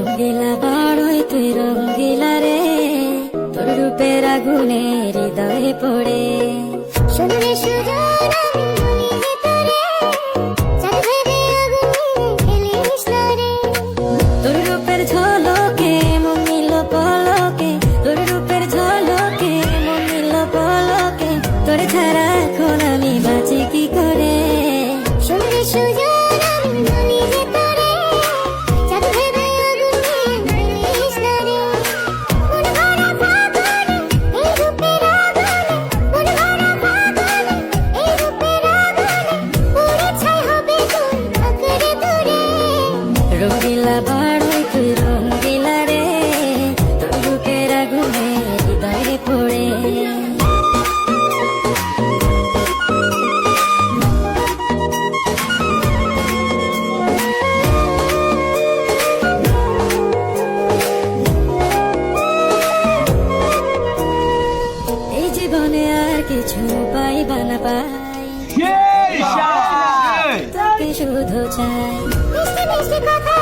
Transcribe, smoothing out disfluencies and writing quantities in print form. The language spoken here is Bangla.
রঙ্গিলা বড়ই তুই রঙ্গিলা রে, তোর রূপের আগুনে হৃদয়ে পড়ে। শুনলে সুজন আমি বলি যে তোরে, চাঁদ ভেবে আগুন ফেলিস না রে। তোর রূপের ঝলকে মন নিল পলকে, তোর রূপের ঝলকে মন নিল পলকে, তোর ছাড়া এখন আমি বাঁচি কি করে। শুনলে সুজন আমি বলি যে তোরে, চাঁদ ভেবে আগুন ফেলিস না রে। মন ভরা ফাগুনে এই রূপের আগুনে, মন ভরা ফাগুনে এই রূপের আগুনে, পুড়ে ছাই হবে তুই আঁকড়ে ধরে। রঙ্গিলা বড়ই তুই রঙ্গিলা রে, তোর রূপের আগুনে হৃদয়ে পড়ে। এই জীবনে আর কিছু পাইবা না পাই, তোকে শুধু চাই। মিষ্টি মিষ্টি কথা